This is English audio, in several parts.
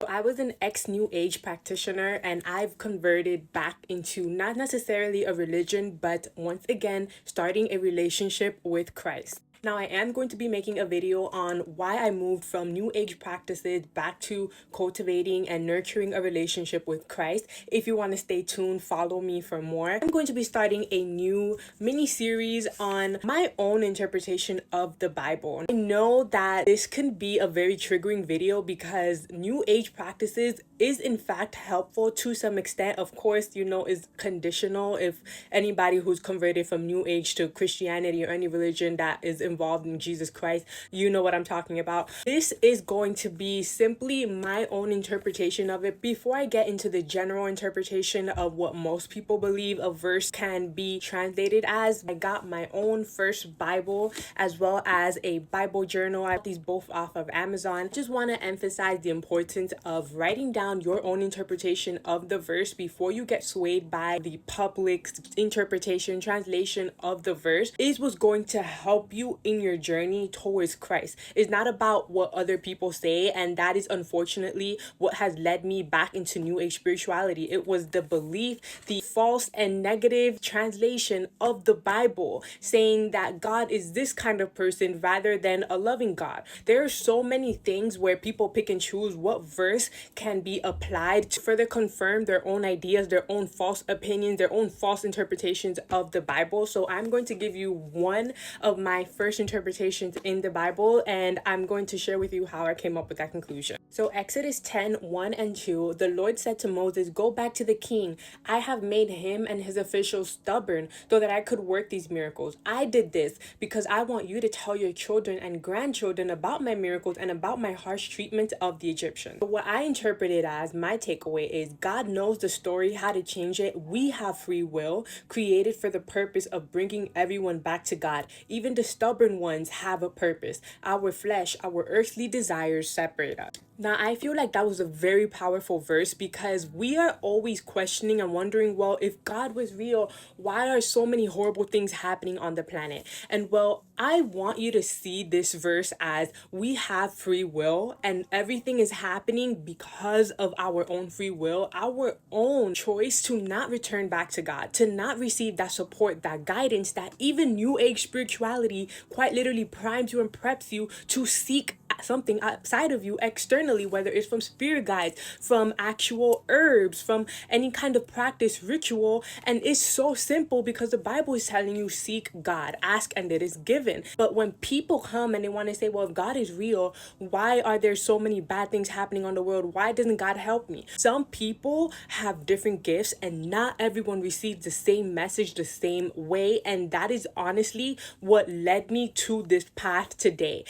I was an ex-New Age practitioner and I've converted back into not necessarily a religion, but once again, starting a relationship with Christ. Now, I am going to be making a video on why I moved from New Age practices back to cultivating and nurturing a relationship with Christ. If you want to stay tuned, follow me for more. I'm going to be starting a new mini series on my own interpretation of the Bible. I know that this can be a very triggering video because New Age practices is in fact helpful to some extent. Of course, is conditional. If anybody who's converted from New Age to Christianity or any religion that is involved in Jesus Christ, you know what I'm talking about. This is going to be simply my own interpretation of it. Before I get into the general interpretation of what most people believe a verse can be translated as, I got my own first Bible as well as a Bible journal. I got these both off of Amazon. Just want to emphasize the importance of writing down your own interpretation of the verse before you get swayed by the public's interpretation, translation of the verse. Is what's going to help you in your journey towards Christ. It's not about what other people say, and that is unfortunately what has led me back into New Age spirituality. It was the belief, the false and negative translation of the Bible, saying that God is this kind of person rather than a loving God. There are so many things where people pick and choose what verse can be applied to further confirm their own ideas, their own false opinions, their own false interpretations of the Bible. So I'm going to give you one of my first interpretations in the Bible, and I'm going to share with you how I came up with that conclusion. So Exodus 10:1 and 2, the Lord said to Moses, "Go back to the king. I have made him and his officials stubborn so that I could work these miracles. I did this because I want you to tell your children and grandchildren about my miracles and about my harsh treatment of the Egyptians." So what I interpreted as my takeaway is God knows the story, how to change it. We have free will created for the purpose of bringing everyone back to God. Even the stubborn ones have a purpose. Our flesh, our earthly desires separate us. Now, I feel like that was a very powerful verse because we are always questioning and wondering, well, if God was real, why are so many horrible things happening on the planet? And well, I want you to see this verse as we have free will and everything is happening because of our own free will, our own choice to not return back to God, to not receive that support, that guidance that even New Age spirituality quite literally primes you and preps you to seek something outside of you externally, whether it's from spirit guides, from actual herbs, from any kind of practice, ritual. And it's so simple because the Bible is telling you seek God, ask and it is given. But when people come and they want to say, well, if God is real, why are there so many bad things happening on the world? Why doesn't God help me? Some people have different gifts and not everyone receives the same message the same way. And that is honestly what led me to this path today.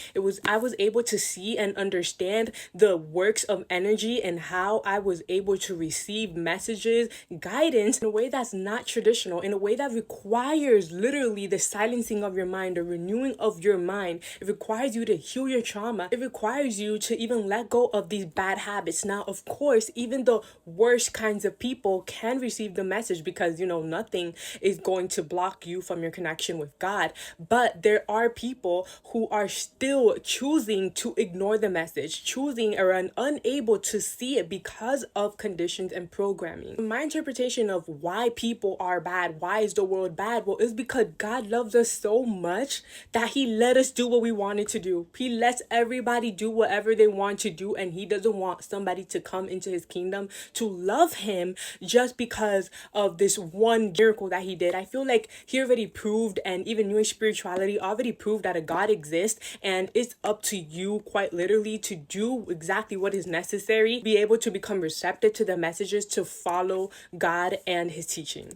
I was able to see and understand the works of energy and how I was able to receive messages, guidance in a way that's not traditional, in a way that requires literally the silencing of your mind, the renewing of your mind. It requires you to heal your trauma. It requires you to even let go of these bad habits. Now, of course, even the worst kinds of people can receive the message because, nothing is going to block you from your connection with God. But there are people who are still choosing to ignore the message, choosing or unable to see it because of conditions and programming. My interpretation of why people are bad, why is the world bad? Well, it's because God loves us so much that he let us do what we wanted to do. He lets everybody do whatever they want to do, and he doesn't want somebody to come into his kingdom to love him just because of this one miracle that he did. I feel like he already proved, and even New Age spirituality already proved that a God exists, and it's up to you quite literally to do exactly what is necessary, be able to become receptive to the messages, to follow God and his teachings.